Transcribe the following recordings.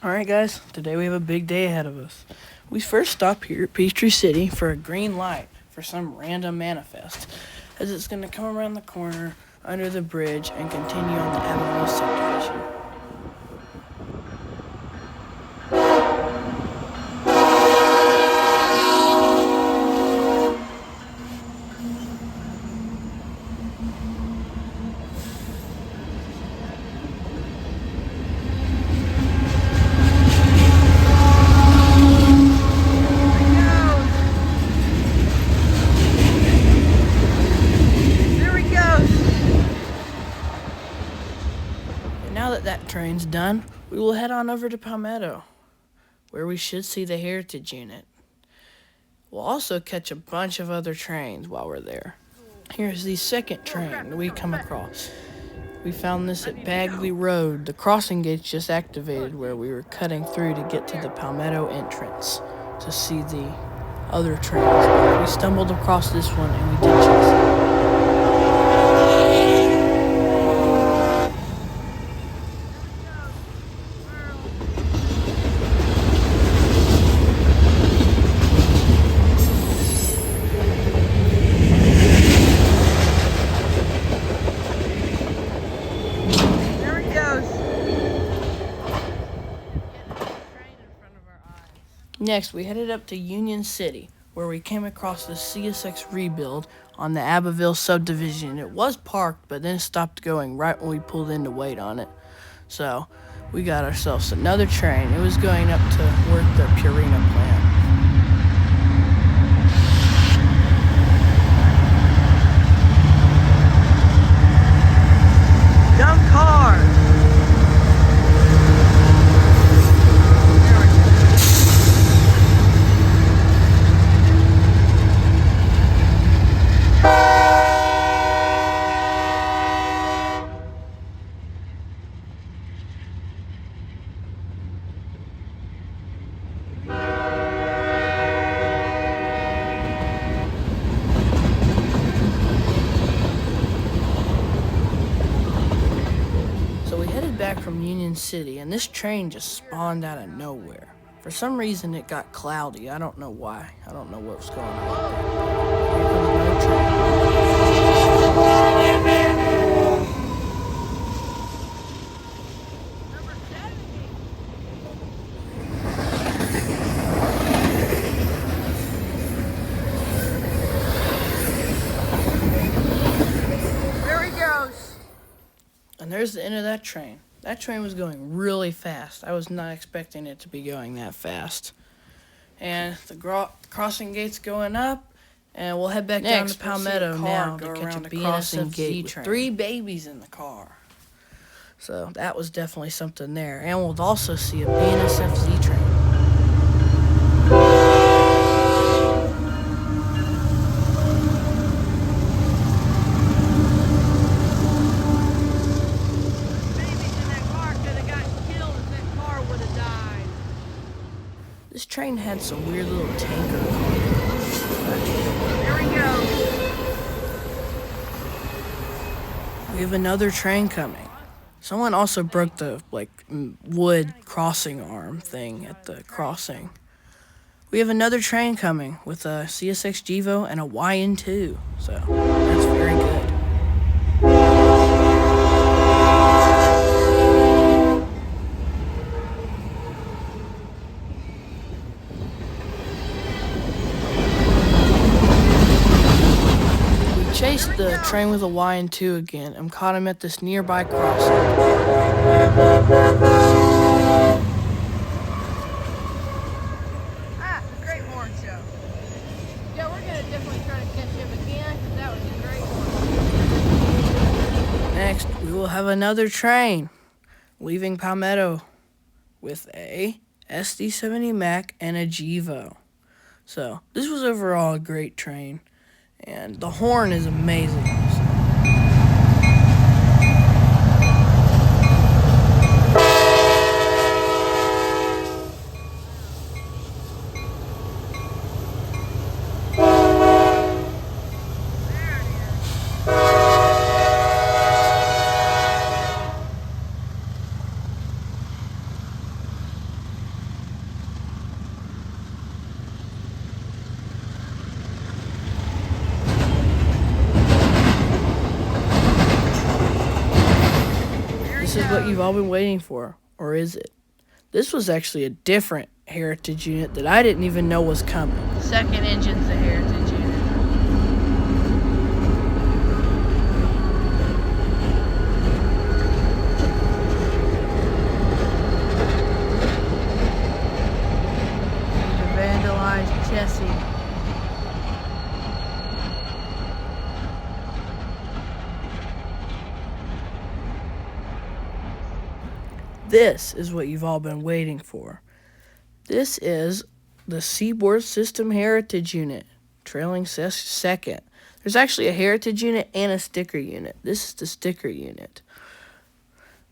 Alright guys, today we have a big day ahead of us. We first stop here at Peachtree City for a green light for some random manifest, as it's going to come around the corner, under the bridge, and continue on the Abbeville subdivision. Now that that train's done, we will head on over to Palmetto, where we should see the Heritage Unit. We'll also catch a bunch of other trains while we're there. Here's the second train that we come across. We found this at Bagley Road. The crossing gates just activated where we were cutting through to get to the Palmetto entrance to see the other trains. But we stumbled across this one and we did chase it. Next, we headed up to Union City, where we came across the CSX rebuild on the Abbeville subdivision. It was parked, but then stopped going right when we pulled in to wait on it. So, we got ourselves another train. It was going up to work the Purina plant. Dumb cars! So we headed back from Union City, and this train just spawned out of nowhere. For some reason, it got cloudy. I don't know why. I don't know what was going on. Here comes another train. There he goes. And there's the end of that train. That train was going really fast. I was not expecting it to be going that fast. And the crossing gate's going up, and we'll head back down to Palmetto now to catch a crossing gate with 3 babies in the car. So that was definitely something there. And we'll also see a BNSF-Z train. This train had some weird little tanker. There we go. We have another train coming. Someone also broke the wood crossing arm thing at the crossing. We have another train coming with a CSX Gevo and a YN2. So that's very good. Chased the train with a YN2 again and caught him at this nearby crossing. Great horn show. Yeah, we're going to definitely try to catch him again because that was a great horn. Next, we will have another train leaving Palmetto with a SD70 Mac and a Gevo. So, this was overall a great train. And the horn is amazing. what you've all been waiting for, or is it? This was actually a different heritage unit that I didn't even know was coming. Second engine's the heritage unit. The vandalized chassis. This is what you've all been waiting for. This is the Seaboard System Heritage Unit, trailing second. There's actually a Heritage Unit and a Sticker Unit. This is the Sticker Unit.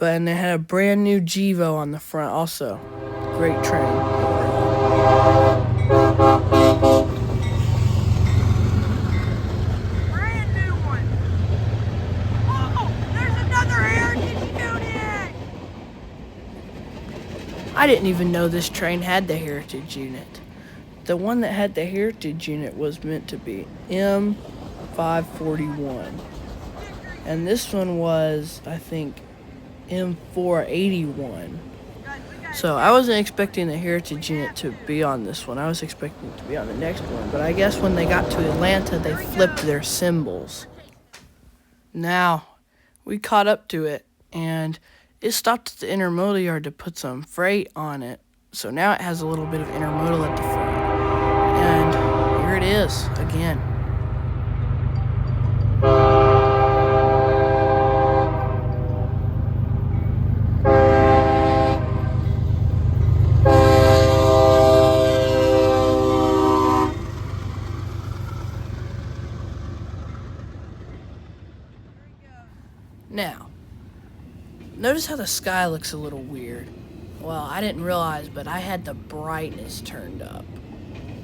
And they had a brand new Gevo on the front also. Great train. Brand new one. Oh, there's another heritage unit. I didn't even know this train had the Heritage Unit. The one that had the Heritage Unit was meant to be M541. And this one was, I think, M481. So I wasn't expecting the Heritage Unit to be on this one. I was expecting it to be on the next one. But I guess when they got to Atlanta, they flipped their symbols. Now, we caught up to it, and it stopped at the intermodal yard to put some freight on it. So now it has a little bit of intermodal at the front. And here it is again. Now, notice how the sky looks a little weird. Well, I didn't realize, but I had the brightness turned up.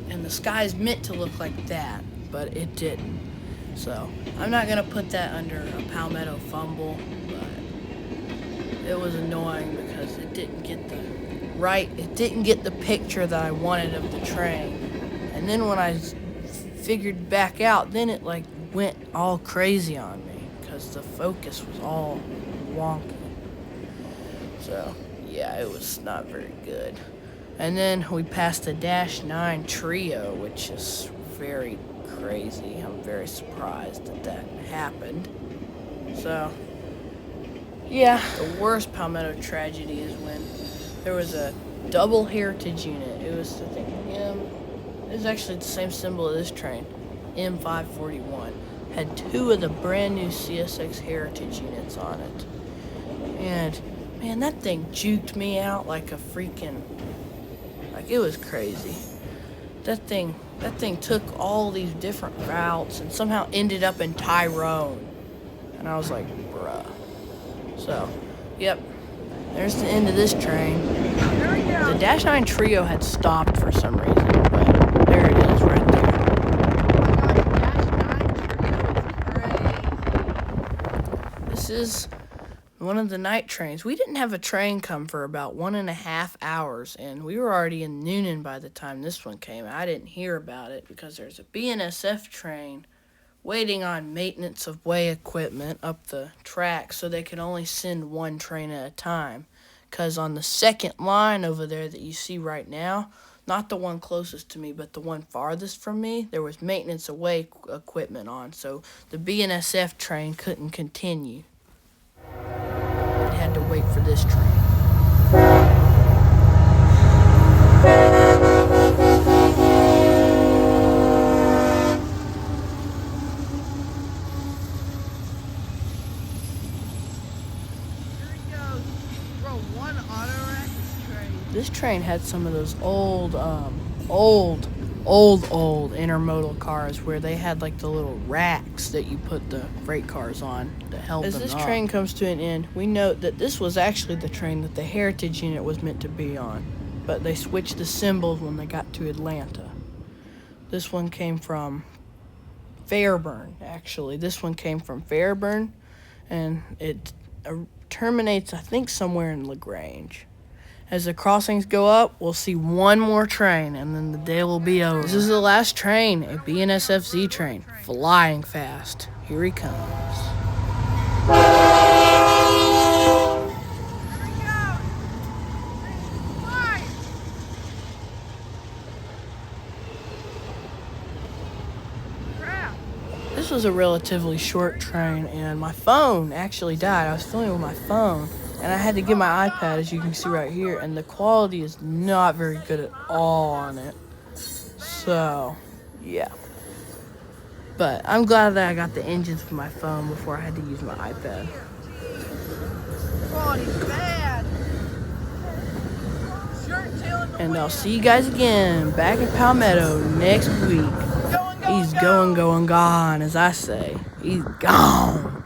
And the sky's meant to look like that, but it didn't. So, I'm not going to put that under a palmetto fumble, but it was annoying because it didn't get the picture that I wanted of the train. And then when I figured back out, then it like went all crazy on me because the focus was all wonky. So, yeah, it was not very good. And then we passed the -9 trio, which is very crazy. I'm very surprised that happened. So, yeah, the worst palmetto tragedy is when there was a double heritage unit. It was, I think, it was actually the same symbol of this train, M541. Had two of the brand new CSX heritage units on it. And, man, that thing juked me out like a freaking, like it was crazy. That thing took all these different routes and somehow ended up in Tyrone. And I was like, bruh. So, yep, there's the end of this train. The -9 trio had stopped for some reason, but there it is right there. This is one of the night trains. We didn't have a train come for about 1.5 hours, and we were already in Noonan by the time this one came. I didn't hear about it because there's a BNSF train waiting on maintenance of way equipment up the track, so they can only send one train at a time. Because on the second line over there that you see right now, not the one closest to me, but the one farthest from me, there was maintenance of way equipment on, so the BNSF train couldn't continue. It had to wait for this train. This train had some of those old intermodal cars where they had like the little racks that you put the freight cars on to help them up. As this train comes to an end, we note that this was actually the train that the heritage unit was meant to be on, but they switched the symbols when they got to Atlanta. This one came from Fairburn, actually. This one came from Fairburn, and it terminates, I think, somewhere in LaGrange. As the crossings go up, we'll see one more train, and then the day will be over. This is the last train, a BNSF-Z train, flying fast. Here he comes. this was a relatively short train, and my phone actually died. I was filming with my phone, and I had to get my iPad, as you can see right here, and the quality is not very good at all on it. So, yeah. But I'm glad that I got the engines for my phone before I had to use my iPad. Quality's bad. And I'll see you guys again back at Palmetto next week. He's going, gone, as I say. He's gone.